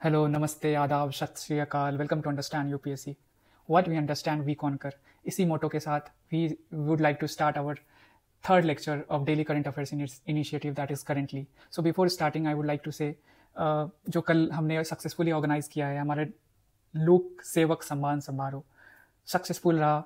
Hello, नमस्ते, आदाब, Sat Sri Akal. Welcome to understand UPSC. What we understand we conquer. इसी motto के साथ we would like to start our third lecture of daily current affairs initiative that is currently. So before starting I would like to say जो कल हमने successfully organise किया है हमारे लोक सेवक सम्मान समारोह, सक्सेसफुल रहा।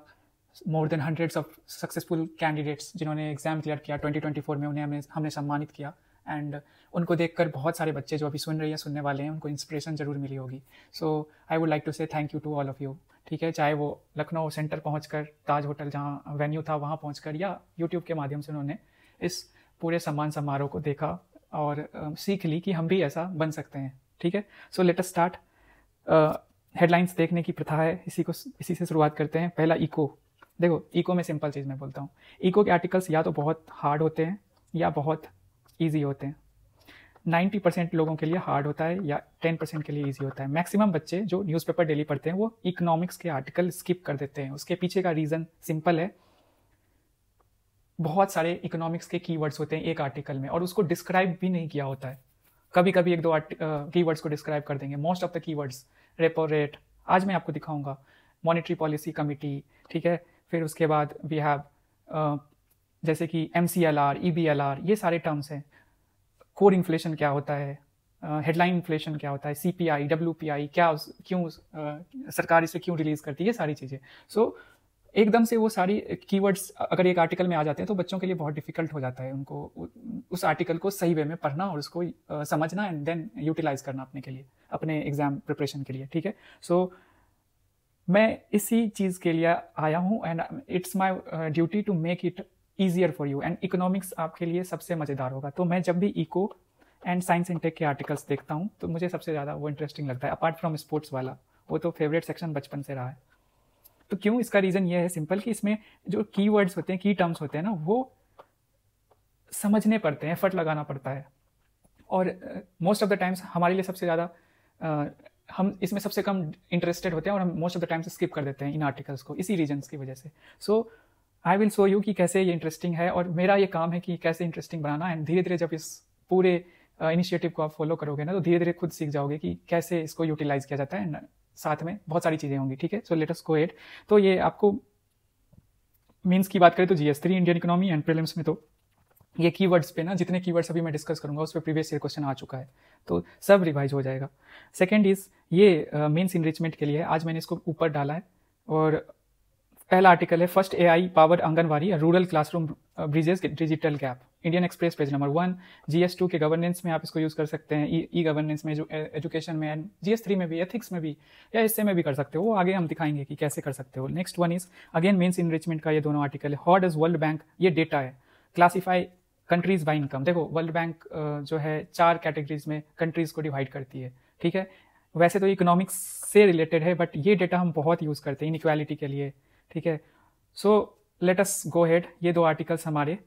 More than hundreds of successful candidates जिन्होंने एग्जाम क्लियर किया 2024 में, उन्हें हमने सम्मानित किया। एंड उनको देखकर बहुत सारे बच्चे जो अभी सुन रहे हैं सुनने वाले हैं उनको इंस्पिरेशन जरूर मिली होगी। So I would like to say thank you to all of you. ठीक है, चाहे वो लखनऊ सेंटर पहुंचकर, ताज होटल जहां वेन्यू था वहां पहुंचकर, या यूट्यूब के माध्यम से उन्होंने इस पूरे सम्मान समारोह को देखा और सीख ली कि हम भी ऐसा बन सकते हैं। ठीक है, so let us start. Headlines देखने की प्रथा है, इसी से शुरुआत करते हैं। पहला, इको। देखो, इको में सिंपल चीज़ मैं बोलता हूँ। इको के आर्टिकल्स या तो बहुत हार्ड होते हैं या बहुत ईजी होते हैं। 90% लोगों के लिए हार्ड होता है या 10% के लिए ईजी होता है। मैक्सिमम बच्चे जो न्यूज़पेपर डेली पढ़ते हैं वो इकोनॉमिक्स के आर्टिकल स्किप कर देते हैं। उसके पीछे का रीज़न सिंपल है। बहुत सारे इकोनॉमिक्स के कीवर्ड्स होते हैं एक आर्टिकल में और उसको डिस्क्राइब भी नहीं किया होता है। कभी कभी एक दो कीवर्ड्स को डिस्क्राइब कर देंगे। Most of the keywords, repo rate, आज मैं आपको दिखाऊंगा, मॉनेटरी पॉलिसी कमिटी, ठीक है। फिर उसके बाद वी हैव जैसे कि MCLR, EBLR, ये सारे टर्म्स हैं। कोर इन्फ्लेशन क्या होता है, हेडलाइन इन्फ्लेशन क्या होता है, CPI, WPI क्या, क्यों सरकार इसे क्यों रिलीज करती है, ये सारी चीज़ें। सो एकदम से वो सारी कीवर्ड्स अगर एक आर्टिकल में आ जाते हैं तो बच्चों के लिए बहुत डिफिकल्ट हो जाता है उनको उस आर्टिकल को सही वे में पढ़ना और उसको समझना एंड देन यूटिलाइज करना अपने के लिए, अपने एग्जाम प्रिपरेशन के लिए। ठीक है, सो मैं इसी चीज़ के लिए आया हूँ and it's my duty to make it easier for you. And economics आपके लिए सबसे मज़ेदार होगा। तो मैं जब भी eco and science and tech के आर्टिकल्स देखता हूँ तो मुझे सबसे ज़्यादा वो इंटरेस्टिंग लगता है, अपार्ट फ्रॉम स्पोर्ट्स वाला। वो तो फेवरेट सेक्शन बचपन से रहा है। तो क्यों, इसका रीज़न ये है सिंपल कि इसमें जो कीवर्ड्स होते हैं, की टर्म्स होते हैं ना, वो समझने पड़ते हैं, एफर्ट लगाना पड़ता है। और मोस्ट ऑफ द टाइम्स हमारे लिए सबसे ज़्यादा हम इसमें सबसे कम इंटरेस्टेड होते हैं और हम most of the times skip कर देते हैं इन आर्टिकल्स को, इसी रीजन्स की वजह से। सो आई विल शो यू कि कैसे ये इंटरेस्टिंग है और मेरा ये काम है कि कैसे इंटरेस्टिंग बनाना। एंड धीरे धीरे जब इस पूरे इनिशिएटिव को आप फॉलो करोगे ना तो धीरे धीरे खुद सीख जाओगे कि कैसे इसको यूटिलाइज किया जाता है। साथ में बहुत सारी चीज़ें होंगी। ठीक है, so let us go ahead. तो ये आपको मीन्स की बात करें तो GS3 Indian economy and prelims में तो ये कीवर्ड्स पे ना, जितने कीवर्ड्स अभी मैं डिस्कस करूंगा उस पर प्रीवियस ईयर क्वेश्चन आ चुका है, तो सब रिवाइज हो जाएगा। सेकंड इज ये मेंस इनरिचमेंट के लिए है, आज मैंने इसको ऊपर डाला है। और पहला आर्टिकल है first AI powered anganwadi rural classroom bridges digital gap, Indian express page number 1। GS2 के गवर्नेंस में आप इसको यूज कर सकते हैं, ई गवर्नेंस में, एजुकेशन में, एंड GS3 में भी, एथिक्स में भी, या हिस्से में भी कर सकते हो। वो आगे हम दिखाएंगे कि कैसे कर सकते हो। Next one is again mains enrichment का ये दोनों आर्टिकल है। हाउ डज वर्ल्ड बैंक, ये डेटा है, क्लासीफाई कंट्रीज बाय इनकम। देखो, वर्ल्ड बैंक जो है 4 कैटेगरीज में कंट्रीज को डिवाइड करती है। ठीक है, वैसे तो इकोनॉमिक्स से रिलेटेड है बट ये डेटा हम बहुत यूज करते हैं इनइक्वालिटी के लिए। ठीक है, सो लेट अस गो हेड। ये 2 आर्टिकल्स हमारे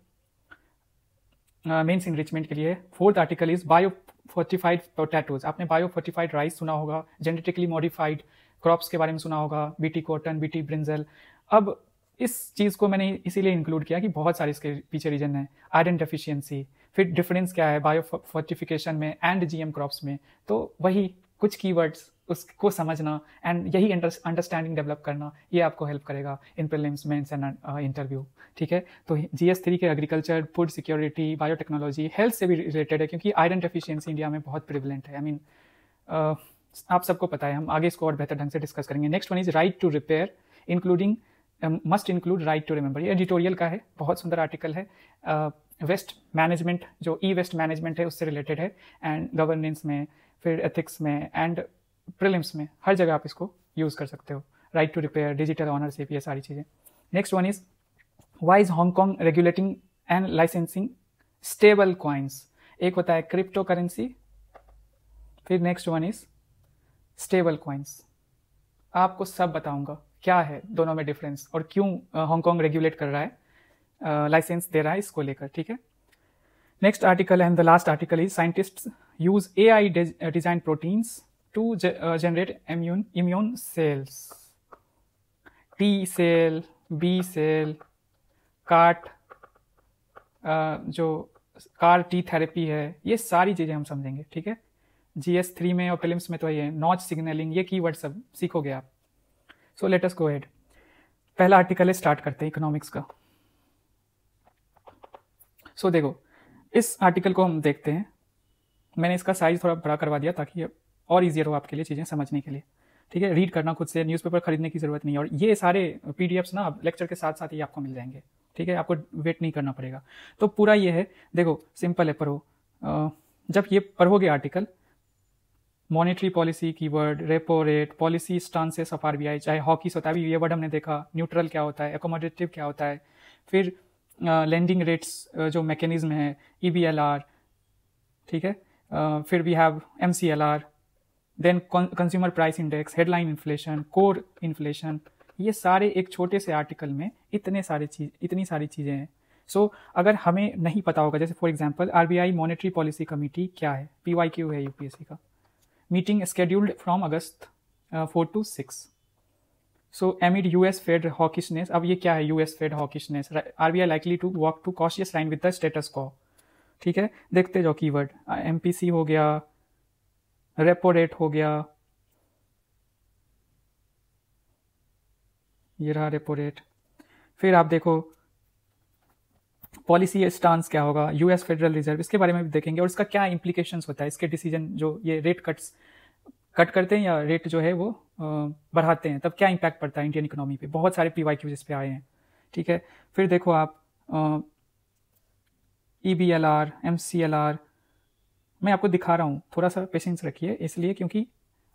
मेंस इनरिचमेंट के लिए। Fourth article is bio fortified potatoes. आपने बायो फोर्टिफाइड राइस सुना होगा, जेनेटिकली मॉडिफाइड क्रॉप्स के बारे में सुना होगा, BT कॉटन, BT ब्रिंजल। अब इस चीज़ को मैंने इसीलिए इंक्लूड किया कि बहुत सारे इसके पीछे रीजन है। आयरन डेफिशिएंसी, फिर डिफरेंस क्या है बायो फोर्टिफिकेशन में एंड GM क्रॉप्स में, तो वही कुछ कीवर्ड्स उसको समझना एंड यही अंडरस्टैंडिंग डेवलप करना, ये आपको हेल्प करेगा in prelims, mains and interview. ठीक है, तो GS3 के agriculture, food security, biotechnology, health से भी रिलेटेड है क्योंकि आयरन डेफिशिएंसी इंडिया में बहुत प्रिवलेंट है। आई मीन आप सबको पता है, हम आगे इसको और बेहतर ढंग से डिस्कस करेंगे। Next one is right to repair including must include right to remember. ये एडिटोरियल का है, बहुत सुंदर आर्टिकल है। वेस्ट मैनेजमेंट, जो वेस्ट मैनेजमेंट है उससे रिलेटेड है, एंड गवर्नेंस में, फिर एथिक्स में एंड प्रीलिम्स में, हर जगह आप इसको यूज कर सकते हो। Right to repair, digital ownership, ये सारी चीज़ें। Next one is why is Hong Kong regulating and licensing stable coins. एक होता है क्रिप्टो करेंसी, फिर next one is stable coins. आपको सब बताऊंगा क्या है दोनों में डिफरेंस और क्यों हांगकॉन्ग रेगुलेट कर रहा है, लाइसेंस दे रहा है इसको लेकर। ठीक है, next article and the last article is scientists use AI design proteins to generate immune cells. T cell, B cell, CAR T, जो CAR T थेरेपी है, ये सारी चीज़ें हम समझेंगे। ठीक है, GS3 में और प्रीलिम्स में तो ये नॉच सिग्नलिंग, ये कीवर्ड सब सीखोगे आप। So let us go ahead. पहला आर्टिकल है, स्टार्ट करते हैं इकोनॉमिक्स का। सो देखो, इस आर्टिकल को हम देखते हैं। मैंने इसका साइज थोड़ा बड़ा करवा दिया ताकि और ईजियर हो आपके लिए चीज़ें समझने के लिए, ठीक है। रीड करना खुद से, न्यूज़पेपर खरीदने की ज़रूरत नहीं है, और ये सारे PDFs ना लेक्चर के साथ साथ ही आपको मिल जाएंगे, ठीक है। आपको वेट नहीं करना पड़ेगा। तो पूरा ये है, देखो सिंपल है, पढ़ो। जब ये पढ़ोगे article, monetary policy keyword, repo rate, policy stances of RBI, चाहे हॉकीस होता है, अभी ये वर्ड हमने देखा, न्यूट्रल क्या होता है, एकोमोडेटिव क्या होता है, फिर लेंडिंग रेट्स जो मैकेनिज्म है, EBLR, ठीक है, फिर we have MCLR, then consumer price index, headline inflation, core inflation. ये सारे एक छोटे से आर्टिकल में इतनी सारी चीज़ें हैं। सो अगर हमें नहीं पता होगा, जैसे for example RBI monetary policy committee क्या है, PYQ है UPSC का, meeting scheduled from August 4 to 6। So amid US Fed hawkishness, अब ये क्या है US Fed hawkishness, RBI likely to walk to cautious line with the status quo, ठीक है। देखते जाओ कीवर्ड, MPC हो गया, रेपो रेट हो गया, ये रहा रेपो रेट। फिर आप देखो पॉलिसी स्टांस क्या होगा, US फेडरल रिजर्व, इसके बारे में भी देखेंगे और इसका क्या इम्प्लीकेशंस होता है, इसके डिसीजन जो ये रेट कट करते हैं या रेट जो है वो बढ़ाते हैं, तब क्या इम्पैक्ट पड़ता है इंडियन इकोनॉमी पे। बहुत सारे PYQs इस पे आए हैं, ठीक है। फिर देखो आप EBLR, MCLR, मैं आपको दिखा रहा हूँ, थोड़ा सा पेशेंस रखिए, इसलिए क्योंकि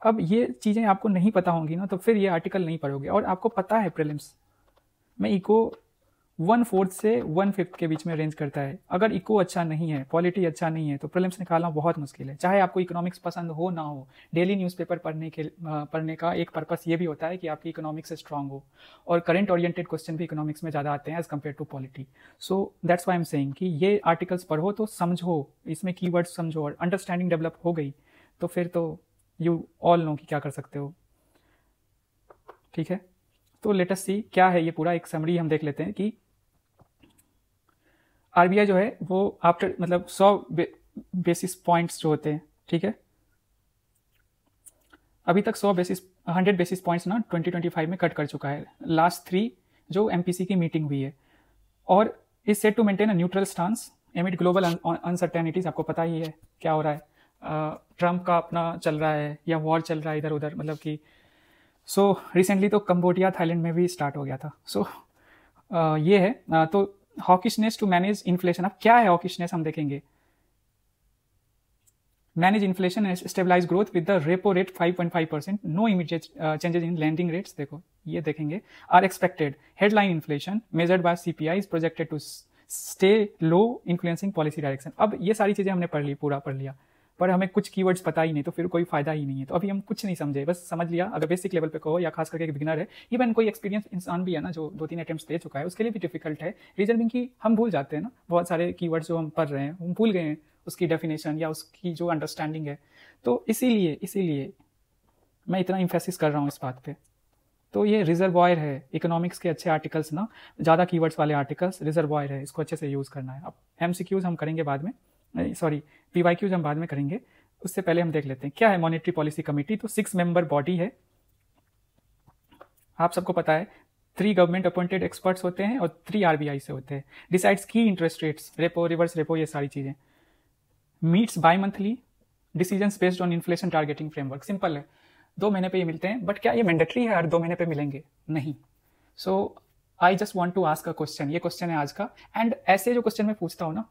अब ये चीज़ें आपको नहीं पता होंगी ना, तो फिर ये आर्टिकल नहीं पढ़ोगे। और आपको पता है प्रीलिम्स में इको 1/4 से 1/5 के बीच में रेंज करता है। अगर इको अच्छा नहीं है, पॉलिटी अच्छा नहीं है, तो प्रीलिम्स निकालना बहुत मुश्किल है। चाहे आपको इकोनॉमिक्स पसंद हो ना हो, डेली न्यूज़पेपर पढ़ने का एक पर्पस ये भी होता है कि आपकी इकोनॉमिक्स स्ट्रांग हो, और करंट ओरिएंटेड क्वेश्चन भी इकोनॉमिक्स में ज़्यादा आते हैं as compare to polity. So that's why am saying कि ये आर्टिकल्स पढ़ो तो समझो, इसमें कीवर्ड्स समझो, और अंडरस्टैंडिंग डेवलप हो गई तो फिर तो यू ऑल नो कि क्या कर सकते हो, ठीक है। तो लेट अस सी क्या है ये पूरा, एक समरी हम देख लेते हैं कि RBI जो है वो आफ्टर मतलब 100 बेसिस पॉइंट्स जो होते हैं, ठीक है, अभी तक 100 बेसिस पॉइंट्स ना 2025 में कट कर चुका है, लास्ट 3 जो MPC की मीटिंग हुई है, और is set to maintain a neutral stance amid global uncertainties. आपको पता ही है क्या हो रहा है, ट्रम्प का अपना चल रहा है या वॉर चल रहा है इधर उधर, मतलब कि सो रिसेंटली तो कंबोडिया थाईलैंड में भी स्टार्ट हो गया था। सो ये है, तो हॉकिशनेस टू मैनेज इन्फ्लेशन। अब क्या है हॉकिशनेस, हम देखेंगे। Manage inflation and stabilise growth with the repo rate 5.5%, no immediate changes in lending rates, देखो ये देखेंगे। Are expected headline inflation measured by CPI is projected to stay low influencing policy direction. अब ये सारी चीजें हमने पूरा पढ़ लिया, पर हमें कुछ कीवर्ड्स पता ही नहीं, तो फिर कोई फायदा ही नहीं है। तो अभी हम कुछ नहीं समझे, बस समझ लिया। अगर बेसिक लेवल पे कहो, या खास करके एक बिगिनर है, इवन कोई एक्सपीरियंस इंसान भी है ना जो 2-3 अटेम्प्ट्स दे चुका है, उसके लिए भी डिफिकल्ट है। रीजन बिंग कि हम भूल जाते हैं ना, बहुत सारे कीवर्ड्स जो हम पढ़ रहे हैं हम भूल गए हैं उसकी डेफिनेशन या उसकी जो अंडरस्टैंडिंग है। तो इसीलिए मैं इतना इम्फेसिस कर रहा हूँ इस बात पे। तो ये रिजर्वॉयर है, इकोनॉमिक्स के अच्छे आर्टिकल्स ना, ज़्यादा कीवर्ड्स वाले आर्टिकल्स रिजर्वॉयर है, इसको अच्छे से यूज़ करना है। अब MCQs हम करेंगे बाद में, सॉरी PYQs हम बाद में करेंगे, उससे पहले हम देख लेते हैं क्या है मॉनेटरी पॉलिसी कमेटी। तो 6 मेंबर बॉडी है, आप सबको पता है। 3 गवर्नमेंट अपॉइंटेड एक्सपर्ट्स होते हैं और 3 RBI से होते हैं। डिसाइड्स की interest rates, repo, reverse repo, ये सारी चीज़ें। Meets by monthly, decision based on inflation targeting framework. Simple है, 2 महीने पे ये मिलते हैं, बट क्या ये मैंडेटरी है हर 2 महीने पे मिलेंगे? नहीं। So I just want to ask a question, ये क्वेश्चन है आज का। एंड ऐसे जो क्वेश्चन मैं पूछता हूँ ना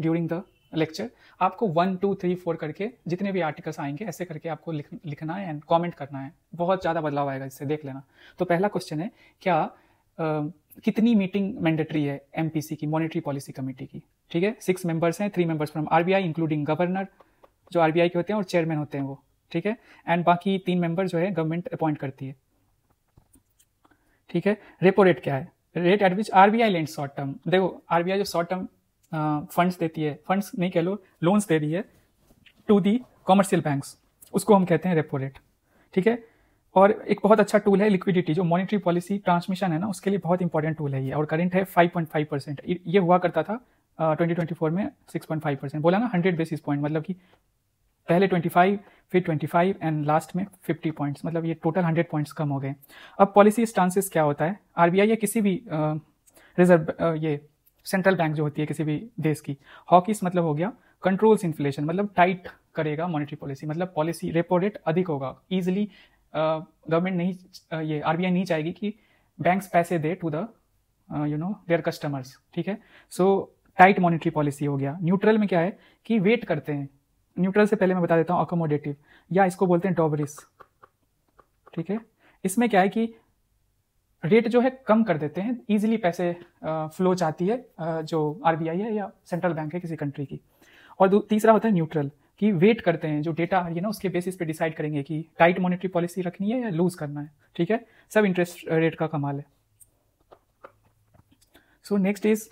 ड्यूरिंग द लेक्चर, आपको 1, 2, 3, 4 करके जितने भी आर्टिकल्स आएंगे ऐसे करके आपको लिखना है एंड कमेंट करना है। बहुत ज़्यादा बदलाव आएगा इससे, देख लेना। तो पहला क्वेश्चन है, क्या कितनी मीटिंग मैंडेटरी है MPC की, मॉनेटरी पॉलिसी कमेटी की? ठीक है, 6 मेंबर्स हैं, 3 members from RBI including governor जो RBI के होते हैं और चेयरमैन होते हैं वो, ठीक है, एंड बाकी 3 मेंबर जो है गवर्नमेंट अपॉइंट करती है, ठीक है। रेपो रेट क्या है? Rate at which RBI lend short term. देखो RBI जो शॉर्ट टर्म फंड्स देती है, फंड्स नहीं कह लो, लोन्स दे रही है टू दी कॉमर्शियल बैंक्स, उसको हम कहते हैं रेपो रेट, ठीक है। और एक बहुत अच्छा टूल है लिक्विडिटी, जो मॉनेटरी पॉलिसी ट्रांसमिशन है ना, उसके लिए बहुत इंपॉर्टेंट टूल है ये, और करंट है 5.5%। ये हुआ करता था 2024 में 6.5%। बोला ना 100 बेसिस पॉइंट, मतलब कि पहले 25, फिर 25 एंड लास्ट में 50 पॉइंट्स, मतलब ये टोटल 100 पॉइंट्स कम हो गए। अब पॉलिसी स्टांसेस क्या होता है, आरबीआई या किसी भी रिजर्व ये सेंट्रल बैंक जो होती है किसी भी देश की, हॉकिस मतलब हो गया कंट्रोल्स इन्फ्लेशन, मतलब टाइट करेगा मॉनेटरी पॉलिसी, मतलब पॉलिसी रेपो रेट अधिक होगा। ईजिली गवर्नमेंट नहीं ये आरबीआई नहीं चाहेगी कि बैंक्स पैसे दे टू द देयर कस्टमर्स, ठीक है। सो टाइट मॉनेटरी पॉलिसी हो गया। न्यूट्रल में क्या है कि वेट करते हैं। न्यूट्रल से पहले मैं बता देता हूँ अकोमोडेटिव, या इसको बोलते हैं डॉबरिस, ठीक है। इसमें क्या है कि रेट जो है कम कर देते हैं, इजीली पैसे फ्लो चाहती है जो आरबीआई है या सेंट्रल बैंक है किसी कंट्री की। और तीसरा होता है न्यूट्रल, कि वेट करते हैं, जो डेटा है ना उसके बेसिस पे डिसाइड करेंगे कि टाइट मॉनेटरी पॉलिसी रखनी है या लूज करना है, ठीक है। सब इंटरेस्ट रेट का कमाल है। So next is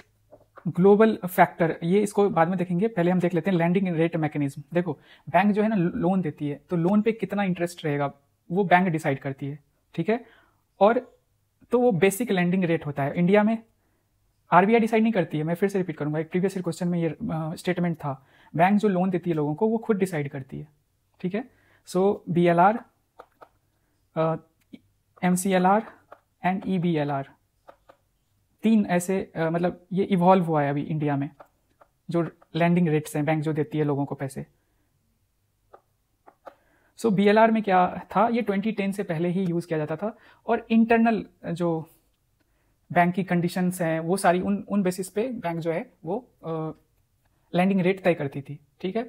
global factor, ये इसको बाद में देखेंगे, पहले हम देख लेते हैं लैंडिंग रेट मैकेनिज्म। देखो बैंक जो है ना लोन देती है, तो लोन पे कितना इंटरेस्ट रहेगा वो बैंक डिसाइड करती है, ठीक है। और तो वो बेसिक लैंडिंग रेट होता है। इंडिया में आरबीआई डिसाइड नहीं करती है, मैं फिर से रिपीट करूंगा, एक प्रीवियस क्वेश्चन में ये स्टेटमेंट था, बैंक जो लोन देती है लोगों को वो खुद डिसाइड करती है, ठीक है। सो BLR, MCLR एंड EBLR, तीन ऐसे मतलब ये इवॉल्व हुआ है अभी इंडिया में, जो लैंडिंग रेट्स हैं बैंक जो देती है लोगों को पैसे। सो BLR में क्या था, ये 2010 से पहले ही यूज किया जाता था, और इंटरनल जो बैंक की कंडीशंस हैं वो सारी उन बेसिस पे बैंक जो है वो लैंडिंग रेट तय करती थी, ठीक है।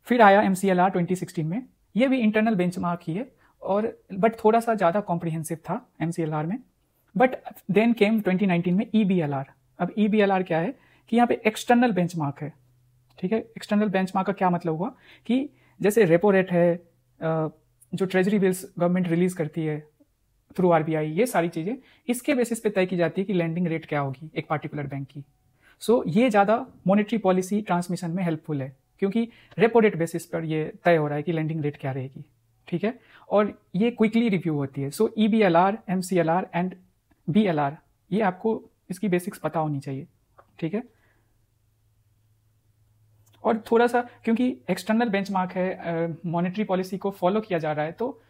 फिर आया MCLR 2016 में, ये भी इंटरनल बेंचमार्क ही है, और बट थोड़ा सा ज़्यादा कॉम्प्रिहेंसिव था MCLR में। बट देन केम 2019 में EBLR। अब EBLR क्या है कि यहाँ पे एक्सटर्नल बेंचमार्क है, ठीक है। एक्सटर्नल बेंचमार्क का क्या मतलब हुआ कि जैसे रेपो रेट है, जो ट्रेजरी बिल्स गवर्नमेंट रिलीज करती है थ्रू आरबीआई, ये सारी चीज़ें इसके बेसिस पे तय की जाती है कि लैंडिंग रेट क्या होगी एक पार्टिकुलर बैंक की। सो ये ज़्यादा मॉनेटरी पॉलिसी ट्रांसमिशन में हेल्पफुल है, क्योंकि रेपो रेट बेसिस पर ये तय हो रहा है कि लैंडिंग रेट क्या रहेगी, ठीक है। और ये क्विकली रिव्यू होती है। सो EBLR, MCLR एंड BLR, ये आपको इसकी बेसिक्स पता होनी चाहिए, ठीक है। और थोड़ा सा क्योंकि एक्सटर्नल बेंचमार्क है, मॉनेटरी पॉलिसी को फॉलो किया जा रहा है, तो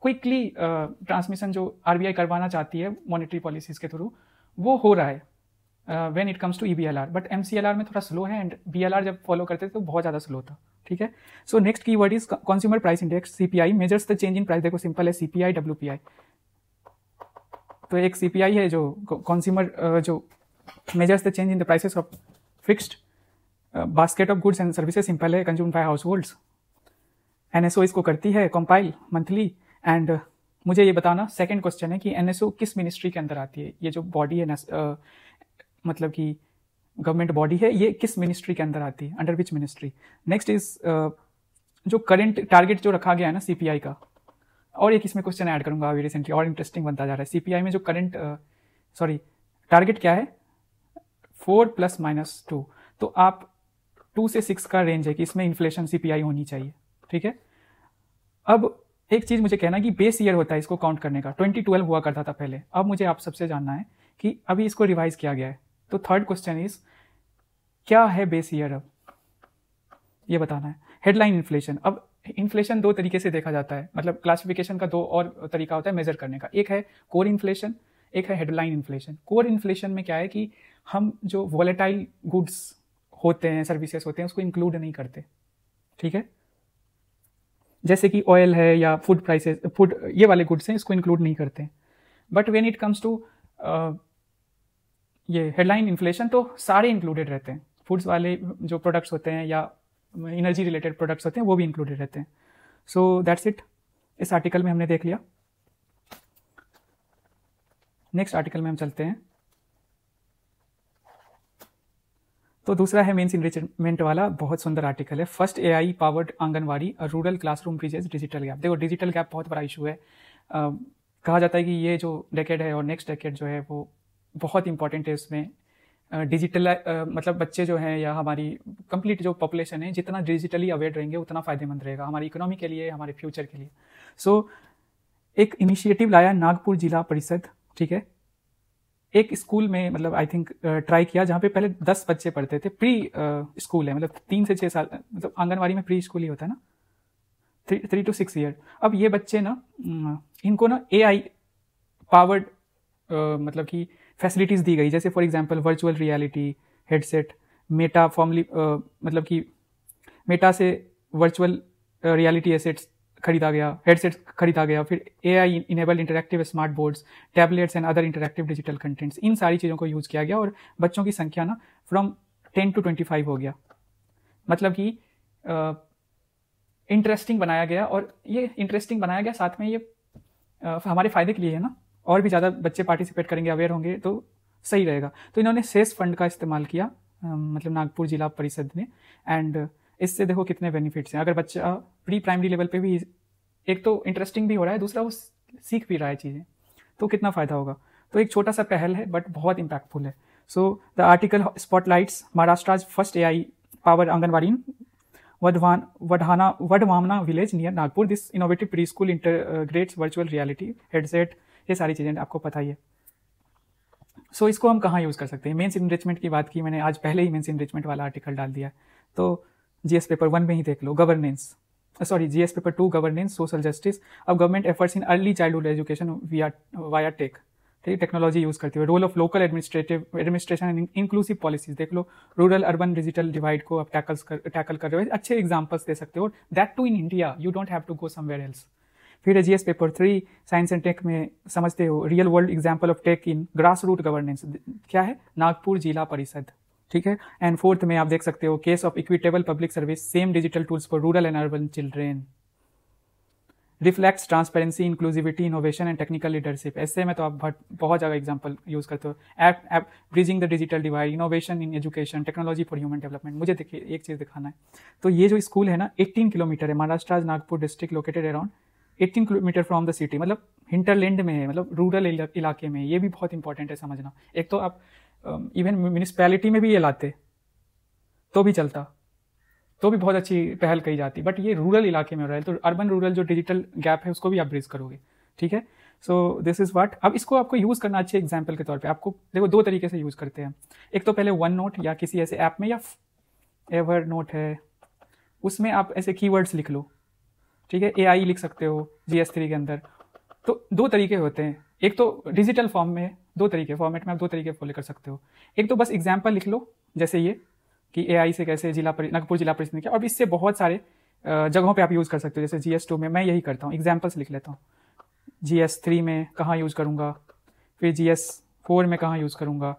क्विकली ट्रांसमिशन जो आरबीआई करवाना चाहती है मॉनेटरी पॉलिसीज के थ्रू वो हो रहा है when it comes to EBLR। But MCLR में थोड़ा स्लो है, एंड BLR जब फॉलो करते थे तो बहुत ज़्यादा स्लो था, ठीक है। सो नेक्स्ट की word is consumer price index, CPI, measures the change in price. देखो सिंपल है, CPI WPI। तो एक CPI है जो कंज्यूमर जो measures the change in the prices of fixed basket of goods and services, simple है, consumed by household. NSO इसको करती है कंपाइल मंथली। एंड मुझे ये बताना, सेकंड क्वेश्चन है कि NSO किस मिनिस्ट्री के अंदर आती है, ये जो बॉडी है मतलब कि गवर्नमेंट बॉडी है, ये किस मिनिस्ट्री के अंदर आती है, under which ministry. Next is जो करंट टारगेट जो रखा गया है ना CPI का, और एक इसमें क्वेश्चन ऐड करूंगा अभी रिसेंटली, और इंटरेस्टिंग बनता जा रहा है। CPI में जो करंट टारगेट क्या है, 4 ± 2, तो आप 2 से 6 का रेंज है कि इसमें इन्फ्लेशन CPI होनी चाहिए, ठीक है। अब एक चीज मुझे कहना है कि बेस ईयर होता है इसको काउंट करने का, 2012 हुआ करता था पहले। अब मुझे आप सबसे जानना है कि अभी इसको रिवाइज किया गया है। तो थर्ड क्वेश्चन इज क्या है बेस ईयर, अब ये बताना है। हेडलाइन इन्फ्लेशन, अब इन्फ्लेशन दो तरीके से देखा जाता है, मतलब क्लासिफिकेशन का दो और तरीका होता है मेजर करने का, एक है कोर इन्फ्लेशन, एक है हेडलाइन इन्फ्लेशन। कोर इन्फ्लेशन में क्या है कि हम जो वॉलेटाइल गुड्स होते हैं, सर्विसेज होते हैं, उसको इंक्लूड नहीं करते, ठीक है। जैसे कि ऑयल है या फूड प्राइसेस, फूड ये वाले गुड्स हैं, इसको इंक्लूड नहीं करते। But when it comes to ये हेडलाइन इन्फ्लेशन, तो सारे इंक्लूडेड रहते हैं, फूड्स वाले जो प्रोडक्ट्स होते हैं या एनर्जी रिलेटेड प्रोडक्ट्स होते हैं वो भी इंक्लूडेड रहते हैं। सो दैट्स इट, इस आर्टिकल में हमने देख लिया। नेक्स्ट आर्टिकल में हम चलते हैं। तो दूसरा है मेंस इनरिचमेंट वाला, बहुत सुंदर आर्टिकल है। First AI powered anganwadi, rural classroom bridges digital gap. देखो डिजिटल गैप बहुत बड़ा इशू है। कहा जाता है कि ये जो डेकेड है और नेक्स्ट डेकेड जो है वो बहुत इंपॉर्टेंट है। इसमें डिजिटल मतलब बच्चे जो हैं या हमारी कंप्लीट जो पॉपुलेशन है, जितना डिजिटली अवेयर रहेंगे उतना फ़ायदेमंद रहेगा हमारी इकोनॉमी के लिए, हमारे फ्यूचर के लिए। सो एक इनिशिएटिव लाया नागपुर जिला परिषद, ठीक है। एक स्कूल में मतलब आई थिंक ट्राई किया, जहाँ पे पहले 10 बच्चे पढ़ते थे, प्री स्कूल है, मतलब 3 से 6 साल, मतलब आंगनवाड़ी में प्री स्कूल ही होता है ना, 3 to 6 ईयर। अब ये बच्चे ना इनको ना AI पावर्ड मतलब कि फैसिलिटीज़ दी गई, जैसे for example virtual reality headset, Meta formally मतलब कि मेटा से वर्चुअल रियलिटी एसेट्स खरीदा गया, हेडसेट खरीदा गया, फिर AI enable interactive smart boards, tablets and other interactive digital contents, इन सारी चीज़ों को यूज़ किया गया और बच्चों की संख्या ना फ्रॉम 10 to 25 हो गया। मतलब कि इंटरेस्टिंग बनाया गया, और ये इंटरेस्टिंग बनाया गया साथ में ये हमारे फ़ायदे के लिए है ना, और भी ज़्यादा बच्चे पार्टिसिपेट करेंगे, अवेयर होंगे तो सही रहेगा। तो इन्होंने सेस फंड का इस्तेमाल किया मतलब नागपुर जिला परिषद ने, एंड इससे देखो कितने बेनिफिट्स हैं। अगर बच्चा प्री प्राइमरी लेवल पे भी एक तो इंटरेस्टिंग भी हो रहा है, दूसरा वो सीख भी रहा है चीज़ें, तो कितना फ़ायदा होगा। तो एक छोटा सा पहल है बट बहुत इम्पैक्टफुल है। So the article spotlights Maharashtra's first AI power anganwadi in Wadvamana village near Nagpur. This innovative preschool integrates virtual reality headset, ये सारी चीज़ें आपको पता ही है। सो इसको हम कहाँ यूज़ कर सकते हैं? मेंस इनरिचमेंट की बात की मैंने, आज पहले ही मेंस इनरिचमेंट वाला आर्टिकल डाल दिया है, तो GS पेपर 1 में ही देख लो। Governance, sorry GS paper 2 governance social justice. अब government efforts in early childhood education via tech, ठीक है, टेक्नोलॉजी यूज़ करती है। Role of local administration and inclusive policies देख लो। रूरल अर्बन डिजिटल डिवाइड को आप टैकल कर रहे हो, अच्छे एग्जाम्पल्स दे सकते हो, that too in India, you don't have to go somewhere else. फिर GS paper 3 science and tech में समझते हो, real world example of tech in grass root governance, क्या है? नागपुर जिला परिषद, ठीक है। एंड 4th में आप देख सकते हो case of equitable public service, same digital tools for rural and urban children, reflects transparency inclusivity innovation and technical leadership. ऐसे में तो आप बहुत ज़्यादा एग्जांपल यूज़ करते हो। App bridging the digital divide, innovation in education, technology for human development. मुझे देखिए एक चीज़ दिखाना है, तो ये जो स्कूल है ना 18 किलोमीटर है, Maharashtra Nagpur district located around 18 kilometre from the city, मतलब हिंटरलैंड में है, मतलब रूरल इलाके में। ये भी बहुत इंपॉर्टेंट है समझना। एक तो आप इवन म्यूनिसपैलिटी में भी ये लाते तो भी चलता, तो भी बहुत अच्छी पहल कही जाती, बट ये रूरल इलाके में हो रहा है, तो अर्बन रूरल जो डिजिटल गैप है उसको भी आप ब्रिज करोगे, ठीक है। So this is what. अब इसको आपको यूज़ करना अच्छे एग्जाम्पल के तौर पे। आपको देखो 2 तरीके से यूज़ करते हैं। एक तो पहले वन नोट या किसी ऐसे ऐप में, या एवर नोट है, उसमें आप ऐसे कीवर्ड्स लिख लो, ठीक है। AI लिख सकते हो GS3 के अंदर। तो 2 तरीके होते हैं, एक तो डिजिटल फॉर्म में, 2 तरीके फॉर्मेट में आप 2 तरीके फॉलो कर सकते हो। एक तो बस एग्जाम्पल लिख लो, जैसे ये कि AI से कैसे नागपुर जिला परिषद ने किया, और इससे बहुत सारे जगहों पे आप यूज़ कर सकते हो। जैसे GS2 में मैं यही करता हूँ, एग्जाम्पल्स लिख लेता हूँ। GS3 में कहाँ यूज़ करूँगा, फिर GS4 में कहाँ यूज़ करूँगा।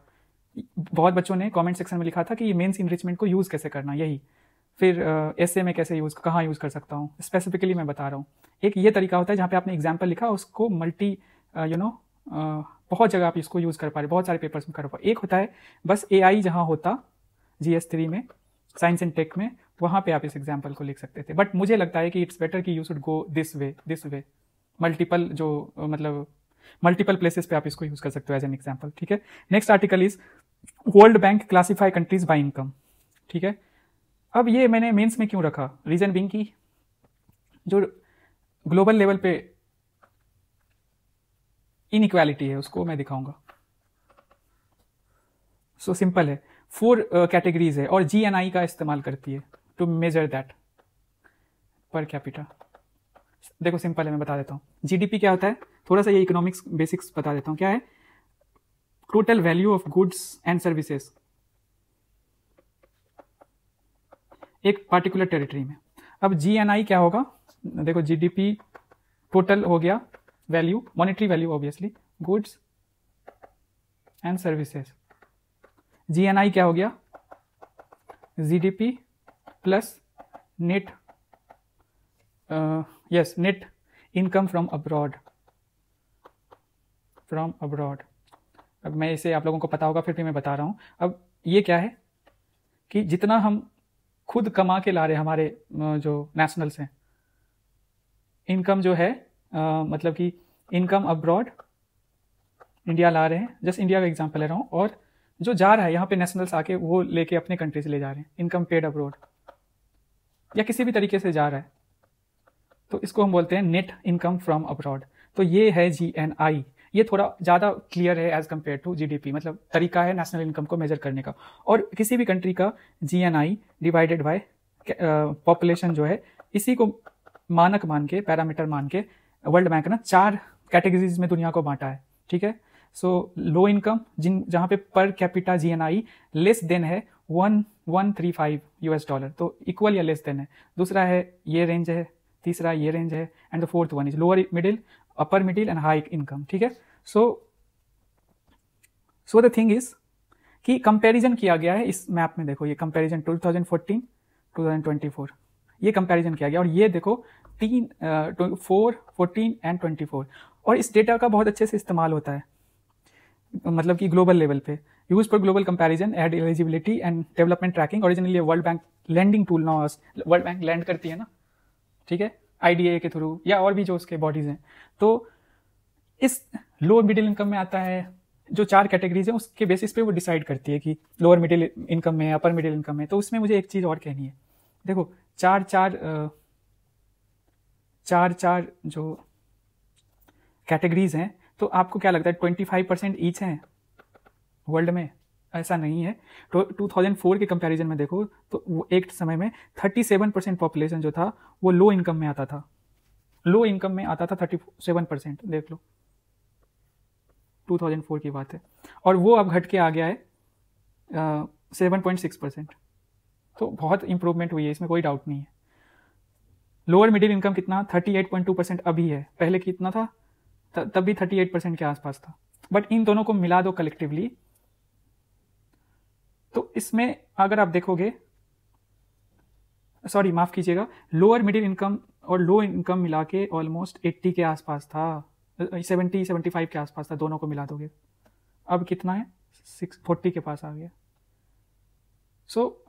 बहुत बच्चों ने कमेंट सेक्शन में लिखा था कि ये मेंस इनरिचमेंट को यूज़ कैसे करना, यही। फिर essay में कैसे कहाँ यूज़ कर सकता हूँ, स्पेसिफिकली मैं बता रहा हूँ। एक ये तरीका होता है जहाँ पे आपने एग्जाम्पल लिखा, उसको मल्टी बहुत जगह आप इसको यूज़ कर पा रहे, बहुत सारे पेपर्स में कर पा। एक होता है बस AI जहाँ होता GS3 में, साइंस एंड टेक में, वहाँ पे आप इस एग्जाम्पल को लिख सकते थे। बट मुझे लगता है कि इट्स बेटर कि you should go this way multiple, जो मतलब मल्टीपल प्लेसेस पे आप इसको यूज़ कर सकते हो एज एन एग्जाम्पल, ठीक है। Next article is World Bank classify countries by income, ठीक है। अब ये मैंने मेंस में क्यों रखा, रीजन बिंग की जो ग्लोबल लेवल पे इनइक्वालिटी है उसको मैं दिखाऊंगा। सो सिंपल है, 4 कैटेगरीज है और GNI का इस्तेमाल करती है to measure that per capita. देखो सिंपल है, मैं बता देता हूँ। GDP क्या होता है, थोड़ा सा ये इकोनॉमिक्स बेसिक्स बता देता हूँ। क्या है? Total value of goods and services एक पार्टिकुलर टेरिटरी में। अब GNI क्या होगा, देखो GDP टोटल हो गया value, monetary value obviously, goods and services. GNI क्या हो गया, GDP plus net net income from abroad. अब मैं इसे आप लोगों को पता होगा, फिर भी मैं बता रहा हूं। अब ये क्या है कि जितना हम खुद कमा के ला रहे हमारे जो नेशनल्स हैं, इनकम जो है मतलब कि इनकम अब्रॉड इंडिया ला रहे हैं, जस्ट इंडिया का एग्जांपल ले रहा हूँ, और जो जा रहा है यहाँ पे नेशनल्स आके वो लेके अपने कंट्री से ले जा रहे हैं, इनकम पेड अब्रॉड या किसी भी तरीके से जा रहा है, तो इसको हम बोलते हैं नेट इनकम फ्रॉम अब्रॉड। तो ये है GNI। ये थोड़ा ज़्यादा क्लियर है एज कम्पेयर टू GDP, मतलब तरीका है नेशनल इनकम को मेजर करने का। और किसी भी कंट्री का GNI डिवाइडेड बाय पॉपुलेशन जो है, इसी को मानक मान के, पैरामीटर मान के वर्ल्ड बैंक ना 4 कैटेगरीज में दुनिया को बांटा है, ठीक है। सो लो इनकम, जहाँ पे per capita GNI less than है 1135 US$, तो इक्वल या लेस देन है। दूसरा है ये रेंज है, तीसरा ये रेंज है, and the fourth one is lower middle, upper middle and high income, ठीक है। सो द थिंग इज कि कंपैरिजन किया गया है इस मैप में। देखो ये कंपैरिजन 2014 2024 ये कंपैरिजन किया गया, और ये देखो 4 14 एंड 24, और इस डेटा का बहुत अच्छे से इस्तेमाल होता है, मतलब कि ग्लोबल लेवल पे use for global comparison, aid eligibility and development tracking. Originally World Bank lending tool now, World Bank lend करती है ना, ठीक है, IDA के थ्रू या और भी जो उसके बॉडीज हैं। तो इस लोअर मिडिल इनकम में आता है, जो 4 कैटेगरीज हैं उसके बेसिस पे वो डिसाइड करती है कि लोअर मिडिल इनकम में, अपर मिडिल इनकम में। तो उसमें मुझे एक चीज़ और कहनी है, देखो 4 जो कैटेगरीज हैं, तो आपको क्या लगता है 25% ईच हैं वर्ल्ड में? ऐसा नहीं है। तो 2004 के कंपैरिजन में देखो तो वो एक समय में 37% पॉपुलेशन जो था वो लो इनकम में आता था, लो इनकम में आता था 37%, देख लो 2004 की बात है, और वो अब घट के आ गया है 7.6%। तो बहुत इंप्रूवमेंट हुई है, इसमें कोई डाउट नहीं है। लोअर मिडिल इनकम कितना 38.2% अभी है, पहले कितना था? तब भी 38% के आसपास था। बट इन दोनों को मिला दो कलेक्टिवली, तो इसमें अगर आप देखोगे, सॉरी माफ कीजिएगा, लोअर मिडिल इनकम और लो इनकम मिला के ऑलमोस्ट 80 के आसपास था, 70-75 के आसपास था, दोनों को मिला दोगे। अब कितना है? 40 के पास आ गया। सो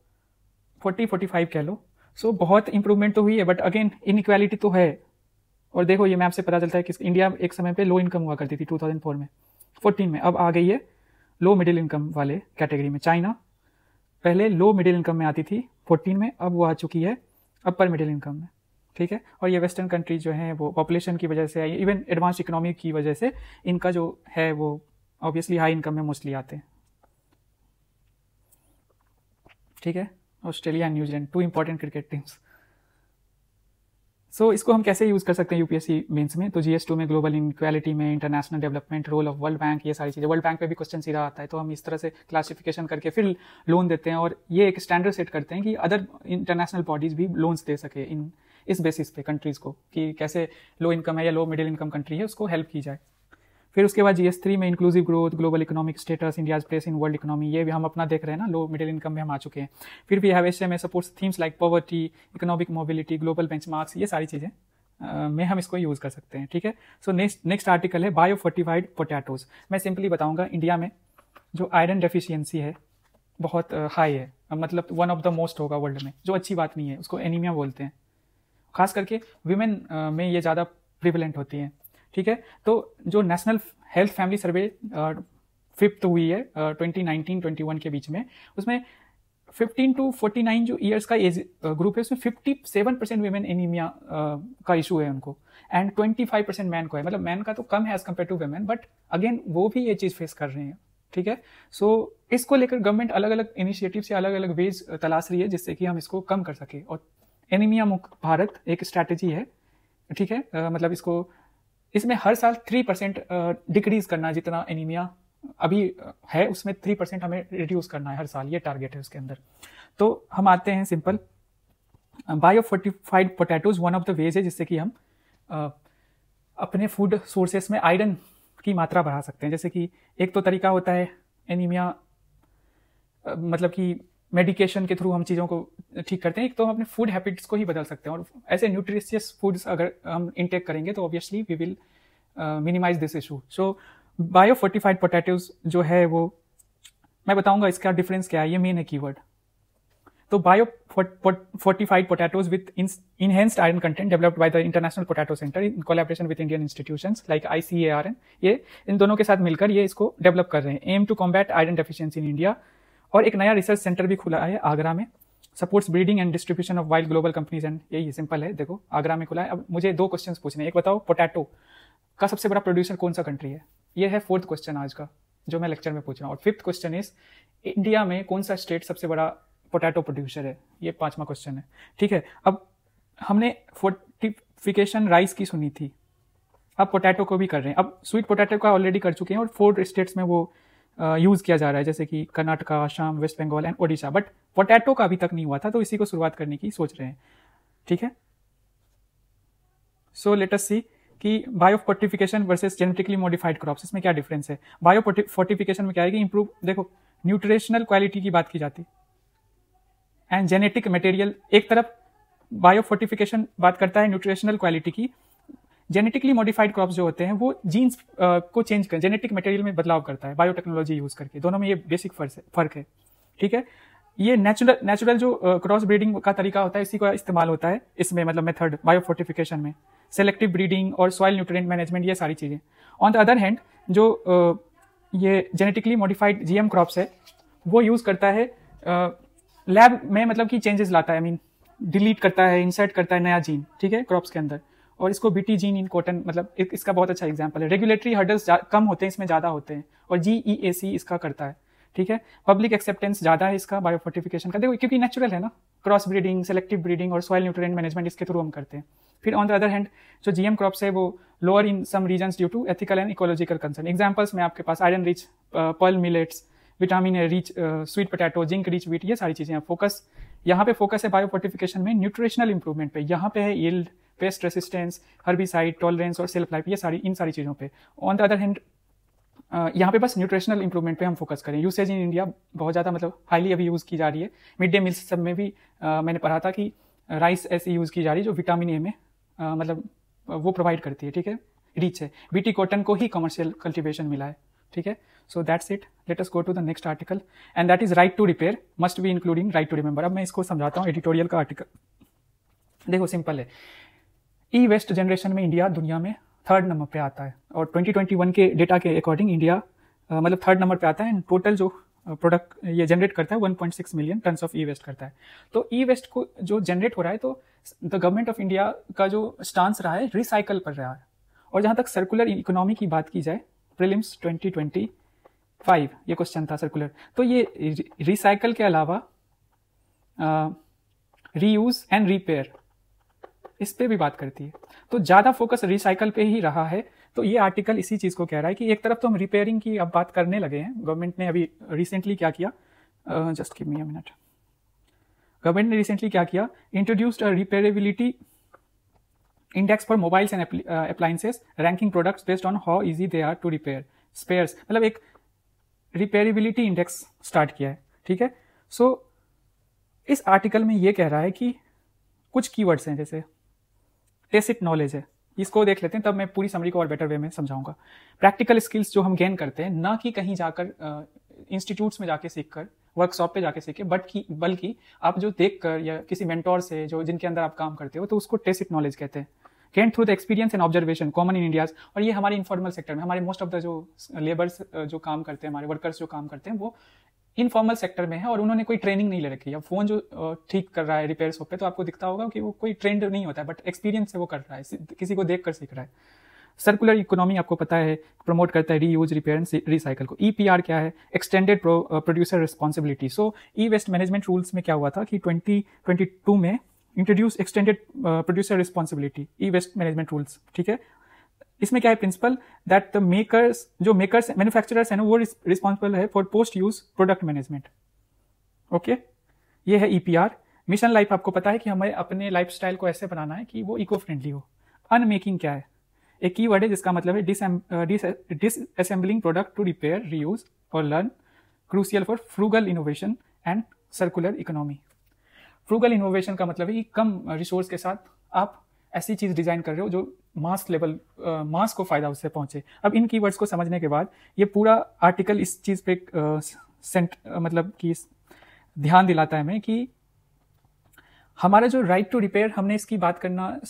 40-45 कह लो। सो बहुत इंप्रूवमेंट तो हुई है, बट अगेन इनइक्वालिटी तो है। और देखो ये मैप से पता चलता है कि इंडिया एक समय पे लो इनकम हुआ करती थी 2004 में, 14 में, अब आ गई है लो मिडिल इनकम वाले कैटेगरी में। चाइना पहले लो मिडिल इनकम में आती थी 14 में, अब वो आ चुकी है अपर मिडिल इनकम में, ठीक है। और ये वेस्टर्न कंट्रीज जो हैं वो पॉपुलेशन की वजह से, इवन एडवांस इकोनॉमी की वजह से इनका जो है वो ऑब्वियसली हाई इनकम में मोस्टली आते हैं, ठीक है। Australia and New Zealand, 2 important cricket teams. So इसको हम कैसे यूज़ कर सकते हैं यूपीएससी मेंस में? तो GS2 में ग्लोबल इनइक्वालिटी में, international development, role of World Bank, ये सारी चीज़ें। वर्ल्ड बैंक पे भी क्वेश्चन सीधा आता है, तो हम इस तरह से क्लासिफिकेशन करके फिर लोन देते हैं, और ये एक स्टैंडर्ड सेट करते हैं कि अदर इंटरनेशनल बॉडीज भी लोन्स दे सके इन इस बेसिस पे कंट्रीज़ को, कि कैसे लो इनकम है या लो मिडिल इनकम कंट्री है उसको हेल्प की जाए। फिर उसके बाद GS3 में inclusive growth, global economic status, India's place in world economy, ये भी हम अपना देख रहे हैं ना, लो मिडिल इनकम में हम आ चुके हैं। फिर भी हैव एसए में supports themes like poverty, economic mobility, global benchmarks, ये सारी चीज़ें में हम इसको यूज़ कर सकते हैं, ठीक है। सो नेक्स्ट आर्टिकल है बायो फोर्टिफाइड पोटैटोज। मैं सिंपली बताऊंगा, इंडिया में जो आयरन डेफिशिएंसी है बहुत हाई है, मतलब वन ऑफ द मोस्ट होगा वर्ल्ड में, जो अच्छी बात नहीं है, उसको एनीमिया बोलते हैं। खास करके विमेन में ये ज़्यादा प्रिवेलेंट होती हैं, ठीक है। तो जो नेशनल हेल्थ फैमिली सर्वे 5th हुई है 2019-21 के बीच में, उसमें 15 to 49 जो ईयर्स का एज ग्रुप है, उसमें 57% वीमेन एनीमिया का इशू है उनको, एंड 25% मैन को है। मतलब मैन का तो कम है as compare to women, but again वो भी ये चीज़ फेस कर रहे हैं, ठीक है। सो इसको लेकर गवर्नमेंट अलग अलग इनिशिएटिव से अलग अलग वेज तलाश रही है जिससे कि हम इसको कम कर सके। और एनीमिया मुक्त भारत एक स्ट्रैटेजी है, ठीक है। मतलब इसमें हर साल 3% डिक्रीज करना, जितना एनीमिया अभी है उसमें 3% हमें रिड्यूस करना है हर साल, ये टारगेट है उसके अंदर। तो हम आते हैं simple, bio fortified potatoes one of the ways है जिससे कि हम अपने फूड सोर्सेस में आयरन की मात्रा बढ़ा सकते हैं। जैसे कि एक तो तरीका होता है एनीमिया, मतलब कि मेडिकेशन के थ्रू हम चीज़ों को ठीक करते हैं। एक तो हम अपने फूड हैबिट्स को ही बदल सकते हैं, और ऐसे न्यूट्रिशियस फूड्स अगर हम इनटेक करेंगे तो obviously we will minimise this issue. So biofortified potatoes जो है वो मैं बताऊंगा इसका डिफरेंस क्या है, ये मेन है कीवर्ड। तो bio fortified potatoes with enhanced iron content developed by the international potato centre in collaboration with Indian institutions like ICARN, ये इन दोनों के साथ मिलकर ये इसको डेवलप कर रहे हैं। Aim to combat iron deficiency in India. और एक नया रिसर्च सेंटर भी खुला है आगरा में, supports breeding and distribution of wild global companies and, यही सिंपल है, देखो आगरा में खुला है। अब मुझे 2 क्वेश्चंस पूछने हैं। एक बताओ पोटैटो का सबसे बड़ा प्रोड्यूसर कौन सा कंट्री है? ये है 4th क्वेश्चन आज का जो मैं लेक्चर में पूछ रहा हूँ। और 5th क्वेश्चन इज इंडिया में कौन सा स्टेट सबसे बड़ा पोटैटो प्रोड्यूसर है? ये 5वां क्वेश्चन है, ठीक है। अब हमने पोर्टिफिकेशन राइस की सुनी थी, अब पोटैटो को भी कर रहे हैं। अब स्वीट पोटैटो का ऑलरेडी कर चुके हैं और 4 स्टेट्स में वो यूज़ किया जा रहा है, जैसे कि Karnataka, Assam, West Bengal and Odisha. But potato का अभी तक नहीं हुआ था, तो इसी को शुरुआत करने की सोच रहे हैं। ठीक है, सो लेट अस सी कि bio fortification versus genetically modified crops, इसमें क्या डिफरेंस है। बायो फोर्टिफिकेशन में क्या है कि इंप्रूव, देखो न्यूट्रिशनल क्वालिटी की बात की जाती एंड जेनेटिक मटेरियल। एक तरफ बायो फोर्टिफिकेशन बात करता है न्यूट्रिशनल क्वालिटी की, जेनेटिकली मॉडिफाइड क्रॉप्स जो होते हैं वो जीन्स को चेंज कर, जेनेटिक मटेरियल में बदलाव करता है बायोटेक्नोलॉजी यूज करके। दोनों में ये बेसिक फर्क है। ठीक है, ये नेचुरल जो क्रॉस ब्रीडिंग का तरीका होता है इसी का इस्तेमाल होता है इसमें, मतलब मेथड बायो फोर्टिफिकेशन में, सेलेक्टिव ब्रीडिंग और सॉइल न्यूट्रिएंट मैनेजमेंट, ये सारी चीजें। ऑन द अदर हैंड जो ये जेनेटिकली मॉडिफाइड जीएम क्रॉप्स है वो यूज करता है लैब में, मतलब कि चेंजेस लाता है, आई मीन डिलीट करता है, इंसर्ट करता है नया जीन, ठीक है, क्रॉप्स के अंदर। और इसको बीटी जीन इन कॉटन, मतलब इसका बहुत अच्छा एग्जांपल है। रेगुलेटरी हर्डल्स कम होते हैं, इसमें ज़्यादा होते हैं, और GEAC इसका करता है। ठीक है, पब्लिक एक्सेप्टेंस ज़्यादा है इसका बायोफोर्टिफिकेशन का, देखो क्योंकि नेचुरल है ना, क्रॉस ब्रीडिंग, सेलेक्टिव ब्रीडिंग और सॉइल न्यूट्रिएंट मैनेजमेंट इसके थ्रू हम करते हैं। फिर ऑन द अदर हैंड जो GM क्रॉप्स है वो lower in some regions due to ethical and ecological concern. Examples में आपके पास iron rich pearl millets, vitamin rich sweet potato, zinc rich wheat, ये सारी चीज़ें। फोकस यहाँ पे फोकस है बायोफोर्टिफिकेशन में न्यूट्रिशनल इंप्रूवमेंट पे, यहाँ पे है yield, paste resistance, herbicide tolerance और सेल्फ लाइफ, ये सारी इन सारी चीज़ों पे। ऑन द अदर हैंड यहाँ पे बस न्यूट्रिशनल इंप्रूवमेंट पे हम फोकस करें। यूसेज इन इंडिया बहुत ज़्यादा, मतलब हाईली अभी यूज़ की जा रही है। मिड डे मील्स सब में भी मैंने पढ़ा था कि राइस ऐसी यूज़ की जा रही है जो विटामिन ए में मतलब वो प्रोवाइड करती है। ठीक है, रिच है। बीटी कॉटन को ही कमर्शियल कल्टिवेशन मिला है। ठीक है, so that's it. Let us go to the next article and that is right to repair must be including right to remember. अब मैं इसको समझाता हूँ, एडिटोरियल का आर्टिकल। देखो सिंपल है, ई वेस्ट जनरेशन में इंडिया दुनिया में 3rd नंबर पे आता है, और 2021 के डेटा के अकॉर्डिंग इंडिया मतलब 3rd नंबर पे आता है। एंड टोटल जो प्रोडक्ट ये जनरेट करता है 1.6 million tons of e waste करता है। तो ई वेस्ट को जो जनरेट हो रहा है, तो द गवर्नमेंट ऑफ इंडिया का जो स्टांस रहा है रिसाइकल पर रहा है। और जहाँ तक सर्कुलर इकोनॉमी की बात की जाए, प्रीलिम्स 2025 ये क्वेश्चन था सर्कुलर, तो ये रिसाइकल के अलावा रीयूज एंड रिपेयर इस पे भी बात करती है। तो ज़्यादा फोकस रिसाइकल पे ही रहा है। तो ये आर्टिकल इसी चीज़ को कह रहा है कि एक तरफ तो हम रिपेयरिंग की अब बात करने लगे हैं। गवर्नमेंट ने अभी रिसेंटली क्या किया, just give me a minute, government ने रिसेंटली क्या किया, introduced a repairability index for mobiles and appliances, ranking products based on how easy they are to repair spares, मतलब एक रिपेयरेबिलिटी इंडेक्स स्टार्ट किया है। ठीक है, सो इस आर्टिकल में ये कह रहा है कि कुछ कीवर्ड्स हैं, जैसे टेसिट नॉलेज है, इसको देख लेते हैं, तब मैं पूरी समरी को और बेटर वे में समझाऊंगा। प्रैक्टिकल स्किल्स जो हम गेन करते हैं, ना कि कहीं जाकर इंस्टीट्यूट्स में जाके सीख कर, वर्कशॉप पे जाके सीखे, बल्कि आप जो देख कर या किसी मेंटोर से जो जिनके अंदर आप काम करते हो, तो उसको टेसिट नॉलेज कहते हैं। Gain through the experience and observation common in India's. और ये हमारे इनफॉर्मल सेक्टर में, हमारे मोस्ट ऑफ द जो लेबर्स जो काम करते हैं, हमारे वर्कर्स जो काम करते हैं, वो इनफॉर्मल सेक्टर में है और उन्होंने कोई ट्रेनिंग नहीं ले रखी है। फोन जो ठीक कर रहा है रिपेयर शॉप पे, तो आपको दिखता होगा कि वो कोई ट्रेंड नहीं होता है, बट एक्सपीरियंस से वो कर रहा है, किसी को देख कर सीख रहा है। सर्कुलर इकोनॉमी आपको पता है प्रमोट करता है रीयूज, रिपेयर एंड रिसाइकल को। EPR क्या है, एक्सटेंडेड प्रोड्यूसर रिस्पॉन्सिबिलिटी। सो ई वेस्ट मैनेजमेंट रूल्स में क्या हुआ था कि 2022 में इंट्रोड्यूस एक्सटेंडेड प्रोड्यूसर रिस्पॉन्सिबिलिटी ई वेस्ट मैनेजमेंट रूल्स। ठीक है, इसमें क्या है प्रिंसिपल, दैट द मेकर्स, जो मेकर्स मैन्युफैक्चरर्स है ना, वो रिस्पॉन्सिबल है for post use product management. Okay, ये है EPR। मिशन लाइफ आपको पता है कि हमें अपने लाइफस्टाइल को ऐसे बनाना है कि वो इको फ्रेंडली हो। अनमेकिंग क्या है, एक कीवर्ड है जिसका मतलब है disassembling product to repair, reuse और learn, crucial for frugal innovation and circular economy. Frugal innovation का मतलब है कि कम रिसोर्स के साथ आप ऐसी चीज डिजाइन कर रहे हो जो मास लेवल, मास को फायदा उससे पहुंचे। अब इन कीवर्ड्स को समझने के बाद ये पूरा आर्टिकल इस चीज पे मतलब कि ध्यान दिलाता है हमें कि हमारा जो राइट टू रिपेयर, हमने इसकी बात करना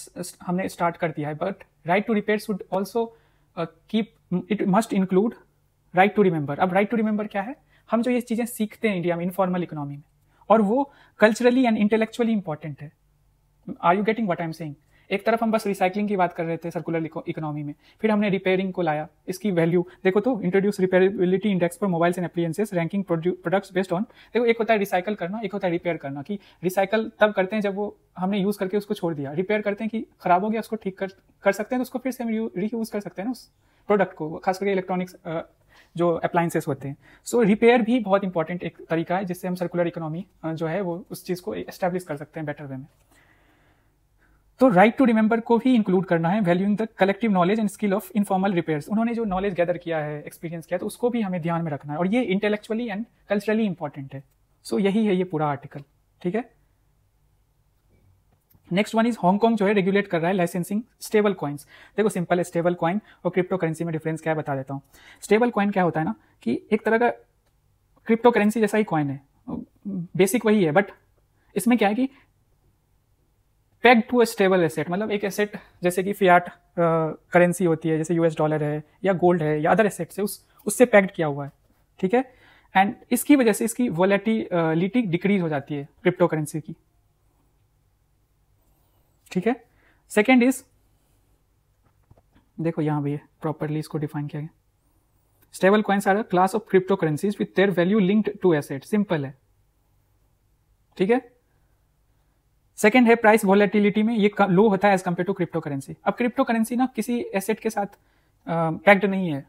हमने स्टार्ट कर दिया है, but right to repair should also keep, it must include right to remember. अब राइट टू रिमेंबर क्या है, हम जो ये चीजें सीखते हैं इंडिया में इनफॉर्मल इकोनॉमी में, और वो कल्चरली एंड इंटेलेक्चुअली इंपॉर्टेंट है। Are you getting what I am saying? एक तरफ हम बस रिसाइकलिंग की बात कर रहे थे सर्कुलर इकोनॉमी में, फिर हमने रिपेयरिंग को लाया। इसकी वैल्यू देखो तो, introduce repairability index for mobiles and appliances ranking products based on. देखो एक होता है रिसाइकल करना, एक होता है रिपेयर करना। कि रिसाइकल तब करते हैं जब वो हमने यूज करके उसको छोड़ दिया, रिपेयर करते हैं कि खराब हो गया उसको ठीक कर सकते हैं, तो उसको फिर से हम रीयूज कर सकते हैं ना उस प्रोडक्ट को, खास करके इलेक्ट्रॉनिक्स जो अप्लायंसेस होते हैं। सो रिपेयर भी बहुत इंपॉर्टेंट एक तरीका है जिससे हम सर्कुलर इकोनॉमी जो है वो उस चीज को एस्टेब्लिश कर सकते हैं बेटर वे में। तो राइट टू रिमेंबर को भी इंक्लूड करना है, valuing the collective knowledge and skill of informal repairs. उन्होंने जो नॉलेज गैदर किया है, एक्सपीरियंस किया, तो उसको भी हमें ध्यान में रखना है, और ये इंटेलेक्चुअली एंड कल्चरली इंपॉर्टेंट है। सो यही है ये पूरा आर्टिकल, ठीक है। नेक्स्ट वन इज हांगकांग जो है रेगुलेट कर रहा है लाइसेंसिंग स्टेबल कॉइन्स। देखो सिंपल है, स्टेबल कॉइन और क्रिप्टो करेंसी में डिफरेंस क्या है बता देता हूँ। स्टेबल कॉइन क्या होता है ना, कि एक तरह का क्रिप्टो करेंसी जैसा ही कॉइन है, बेसिक वही है, बट इसमें क्या है कि peg to a stable asset, मतलब एक एसेट जैसे कि फियाट करेंसी होती है, जैसे यूएस डॉलर है या गोल्ड है या अदर एसेट से उससे पैक्ड किया हुआ है, ठीक है। एंड इसकी वजह से इसकी वोलेटिलिटी डिक्रीज हो जाती है क्रिप्टो करेंसी की, ठीक है। सेकेंड इज, देखो यहां भी है प्रॉपरली इसको डिफाइन किया गया, stable coins are a class of crypto currencies with their value linked to asset. Simple है, ठीक है। सेकेंड है प्राइस वॉलेटिलिटी में ये लो होता है as compare to crypto currency. अब क्रिप्टो करेंसी ना किसी एसेट के साथ पैक्ड नहीं है,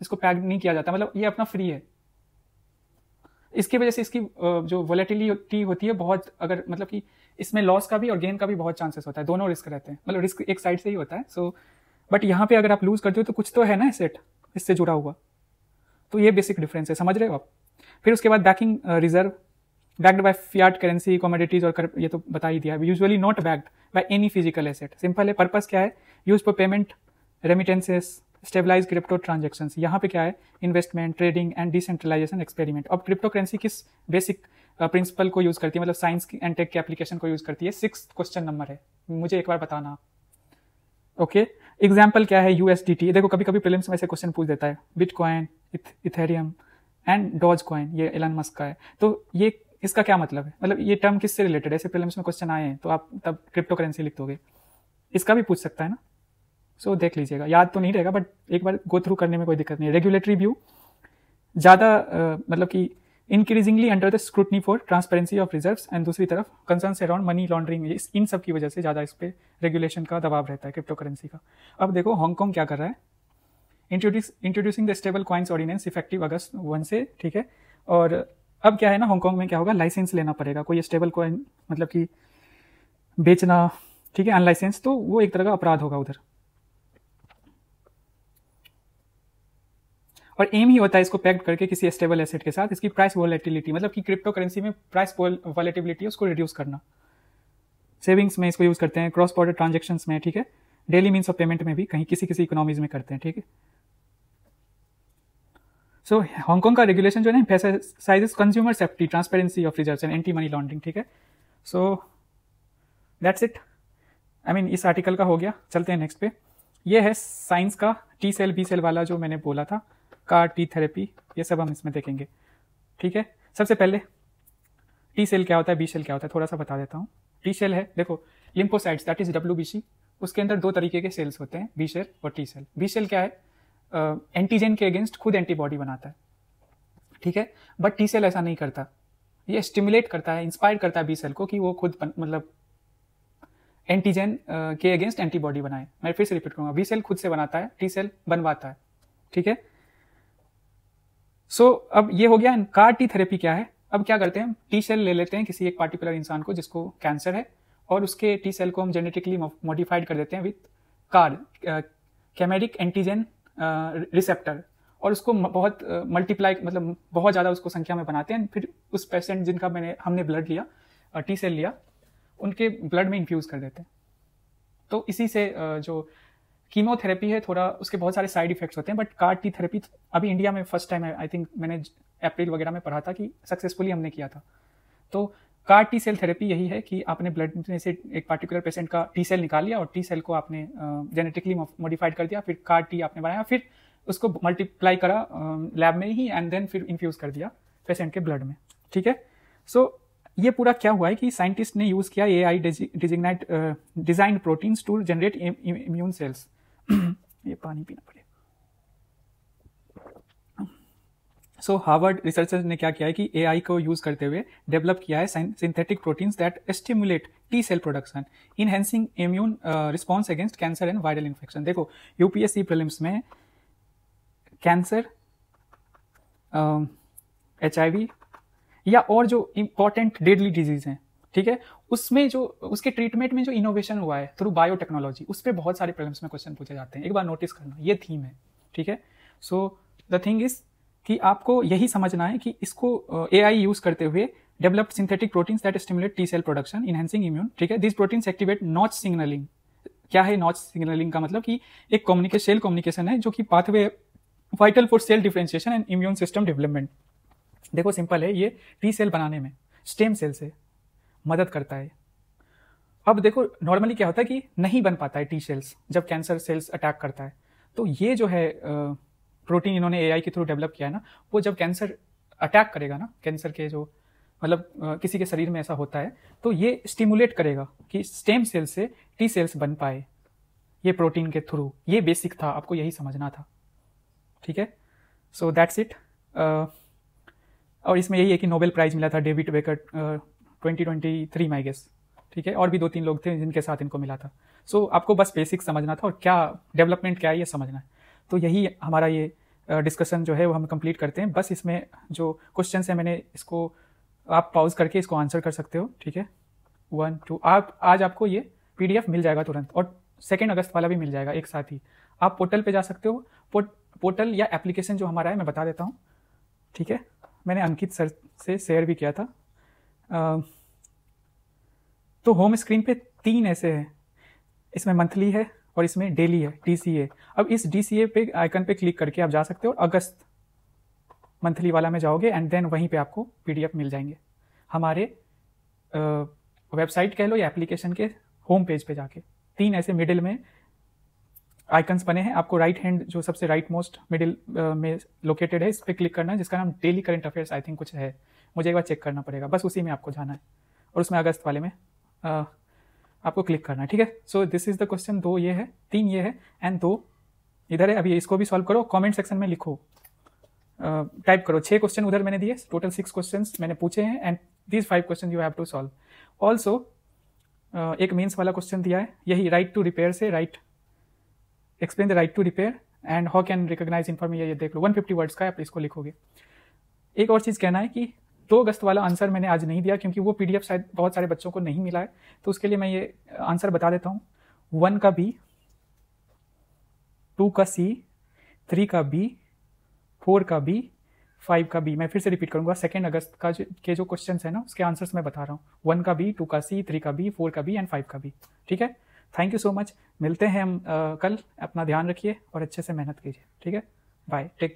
इसको पैक्ड नहीं किया जाता, मतलब ये अपना फ्री है। इसकी वजह से इसकी जो वॉलेटिलिटी होती है बहुत, अगर मतलब कि इसमें लॉस का भी और गेन का भी बहुत चांसेस होता है, दोनों रिस्क रहते हैं, मतलब रिस्क एक साइड से ही होता है। सो बट यहाँ पे अगर आप लूज करते हो तो कुछ तो है ना एसेट इससे जुड़ा हुआ, तो ये बेसिक डिफरेंस है, समझ रहे हो आप। फिर उसके बाद backing reserve, backed by fiat currency, commodities और ये तो बता ही दिया है। Usually not backed by any physical asset. Simple है, पर्पस क्या है, use for payment, remittances, stabilise crypto transactions. यहाँ पे क्या है, investment, trading and decentralisation experiment. अब क्रिप्टो करेंसी किस बेसिक प्रिंसिपल को यूज करती है, मतलब साइंस एंड टेक के एप्लीकेशन को यूज करती है। 6th क्वेश्चन नंबर है, मुझे एक बार बताना, ओके। एग्जाम्पल क्या है, यूएसडीटी। देखो कभी कभी प्रीलिम्स में ऐसे क्वेश्चन पूछ देता है, bitcoin, Ethereum and Dogecoin, ये एलन मस्क का है। तो ये इसका क्या मतलब है, मतलब ये टर्म किससे रिलेटेड है, ऐसे प्रीलिम्स में क्वेश्चन आए हैं तो आप तब क्रिप्टो करेंसी लिख दोगे। इसका भी पूछ सकता है ना, सो देख लीजिएगा, याद तो नहीं रहेगा बट एक बार गो थ्रू करने में कोई दिक्कत नहीं है। रेगुलेटरी व्यू ज़्यादा मतलब कि increasingly under the scrutiny for transparency of reserves, and दूसरी तरफ कंसर्न्स अराउंड मनी लॉन्ड्रिंग, इन सब की वजह से ज़्यादा इस पर रेगुलेशन का दबाव रहता है क्रिप्टो करेंसी का। अब देखो हांगकांग क्या कर रहा है, introducing the stable coins ordinance effective August 1 से, ठीक है। और अब क्या है ना, हांगकांग में क्या होगा, लाइसेंस लेना पड़ेगा कोई स्टेबल कॉइन मतलब कि बेचना, ठीक है, अनलाइसेंस, तो वो एक तरह का अपराध होगा उधर। और एम ही होता है इसको पैक्ड करके किसी स्टेबल एसेट के साथ इसकी प्राइस वॉलेटिलिटी, मतलब कि क्रिप्टो करेंसी में प्राइस वॉलेटिलिटी है उसको रिड्यूस करना। सेविंग्स में इसको यूज करते हैं, क्रॉस बॉर्डर ट्रांजेक्शंस में, ठीक है, डेली मीन्स ऑफ पेमेंट में भी कहीं किसी इकोनॉमीज में करते हैं, ठीक है। सो हांगकांग का रेगुलेशन जो है ना, emphasises consumer safety, transparency of reserves and anti money laundering, ठीक है। So that's it, I mean इस आर्टिकल का हो गया। चलते हैं नेक्स्ट पे। ये है साइंस का टी सेल बी सेल वाला जो मैंने बोला था, कार टी थेरेपी, ये सब हम इसमें देखेंगे, ठीक है। सबसे पहले टी सेल क्या होता है, बी सेल क्या होता है, थोड़ा सा बता देता हूँ। टी सेल है, देखो लिम्फोसाइट्स दैट इज WBC, उसके अंदर 2 तरीके के सेल्स होते हैं, बी सेल और टी सेल। बी सेल क्या है, एंटीजन के अगेंस्ट खुद एंटीबॉडी बनाता है, ठीक है। बट टी सेल ऐसा नहीं करता, ये स्टिमुलेट करता है, इंस्पायर करता है बी सेल को कि वो खुद मतलब एंटीजन के अगेंस्ट एंटीबॉडी बनाए। मैं फिर से रिपीट करूंगा, बी सेल खुद से बनाता है, टी सेल बनवाता है, ठीक है। सो अब ये हो गया। कार टी थेरेपी क्या है, अब क्या करते हैं, टी सेल ले लेते हैं किसी एक पार्टिकुलर इंसान को जिसको कैंसर है, और उसके टी सेल को हम जेनेटिकली मॉडिफाइड कर देते हैं विथ कार कैमेरिक एंटीजन रिसेप्टर, और उसको बहुत मल्टीप्लाई मतलब बहुत ज़्यादा उसको संख्या में बनाते हैं। फिर उस पेशेंट जिनका हमने ब्लड लिया, टी सेल लिया, उनके ब्लड में इन्फ्यूज़ कर देते हैं। तो इसी से जो कीमोथेरेपी है थोड़ा उसके बहुत सारे साइड इफेक्ट्स होते हैं, बट कार टी थेरेपी अभी इंडिया में फर्स्ट टाइम है, आई थिंक मैंने अप्रैल वगैरह में पढ़ा था कि सक्सेसफुली हमने किया था। तो कार टी सेल थेरेपी यही है कि आपने ब्लड में से एक पार्टिकुलर पेशेंट का टी सेल निकाल लिया और टी सेल को आपने जेनेटिकली मॉडिफाइड कर दिया, फिर कार टी आपने बनाया, फिर उसको मल्टीप्लाई करा लैब में ही, एंड देन फिर इन्फ्यूज़ कर दिया पेशेंट के ब्लड में, ठीक है। सो ये पूरा क्या हुआ है कि साइंटिस्ट ने यूज किया AI designed proteins to generate immune cells. ये पानी पीना पड़ेगा। सो हार्वर्ड रिसर्चर्स ने क्या किया है कि AI को यूज करते हुए डेवलप किया है synthetic proteins that stimulate T cell production, enhancing immune response against cancer and viral infection. देखो UPSC प्रीलिम्स में कैंसर, HIV या और जो इंपॉर्टेंट डेडली डिजीज हैं, ठीक है, उसमें जो उसके ट्रीटमेंट में जो इनोवेशन हुआ है थ्रू बायोटेक्नोलॉजी, उस पर बहुत सारे प्रीलिम्स में क्वेश्चन पूछे जाते हैं। एक बार नोटिस करना, ये थीम है, ठीक है। सो द थिंग इज कि आपको यही समझना है कि इसको AI यूज करते हुए developed synthetic proteins that stimulate T cell production, enhancing immune, ठीक है। This proteins activate notch signalling. क्या है नॉच सिग्नलिंग का मतलब कि एक सेल कम्युनिकेशन है जो कि pathway vital for sale differentiation and immune system development. देखो सिंपल है, ये T सेल बनाने में स्टेम सेल से मदद करता है। अब देखो नॉर्मली क्या होता है कि नहीं बन पाता है T सेल्स जब कैंसर सेल्स अटैक करता है। तो ये जो है प्रोटीन इन्होंने AI के थ्रू डेवलप किया है ना, वो जब कैंसर अटैक करेगा ना, कैंसर के जो मतलब किसी के शरीर में ऐसा होता है, तो ये स्टिमुलेट करेगा कि स्टेम सेल से T सेल्स बन पाए, ये प्रोटीन के थ्रू। ये बेसिक था, आपको यही समझना था, ठीक है। So that's it. और इसमें यही है कि नोबेल प्राइज मिला था डेविड बेकर 2023 में आई गेस, ठीक है। और भी 2-3 लोग थे जिनके साथ इनको मिला था। सो आपको बस बेसिक समझना था और क्या डेवलपमेंट क्या है ये समझना है। तो यही हमारा ये डिस्कशन जो है वो हम कंप्लीट करते हैं। बस इसमें जो क्वेश्चन है मैंने इसको आप पॉज करके इसको आंसर कर सकते हो, ठीक है। 1 2 आप आज आपको ये PDF मिल जाएगा तुरंत, और 2 अगस्त वाला भी मिल जाएगा एक साथ ही। आप पोर्टल पे जा सकते हो, पोर्टल या एप्लीकेशन जो हमारा है मैं बता देता हूँ, ठीक है। मैंने अंकित सर से शेयर भी किया था। तो होम स्क्रीन पे 3 ऐसे हैं, इसमें मंथली है और इसमें डेली है, DCA। अब इस DCA पे आइकन पे क्लिक करके आप जा सकते हो, अगस्त मंथली वाला में जाओगे एंड देन वहीं पे आपको PDF मिल जाएंगे हमारे वेबसाइट कह लो या एप्लीकेशन के होम पेज पे जाके। 3 ऐसे मिडिल में आइकन्स बने हैं, आपको राइट हैंड जो सबसे राइट मोस्ट मिडिल में लोकेटेड है, इस पर क्लिक करना है, जिसका नाम daily current affairs I think कुछ है, मुझे एक बार चेक करना पड़ेगा। बस उसी में आपको जाना है और उसमें अगस्त वाले में आपको क्लिक करना है, ठीक है। So this is the question. 2 ये है, 3 ये है एंड 2 इधर है। अभी इसको भी सॉल्व करो, कमेंट सेक्शन में लिखो, टाइप करो। 6 क्वेश्चन उधर मैंने दिए, टोटल 6 क्वेश्चन मैंने पूछे हैं and these 5 question you have to solve. Also एक मीन्स वाला क्वेश्चन दिया है, यही राइट टू रिपेयर से explain the right to repair and how can recognise information, ये देख लो 150 वर्ड्स का है, आप इसको लिखोगे। एक और चीज़ कहना है कि 2 अगस्त वाला आंसर मैंने आज नहीं दिया क्योंकि वो PDF शायद बहुत सारे बच्चों को नहीं मिला है, तो उसके लिए मैं ये आंसर बता देता हूँ। 1 का B, 2 का C, 3 का B, 4 का B, 5 का B। मैं फिर से रिपीट करूंगा, 2 अगस्त का के जो क्वेश्चन है ना उसके आंसर्स मैं बता रहा हूँ। 1 का B, 2 का C, 3 का B, 4 का B एंड 5 का B, ठीक है। थैंक यू सो मच, मिलते हैं हम कल। अपना ध्यान रखिए और अच्छे से मेहनत कीजिए, ठीक है। Bye, take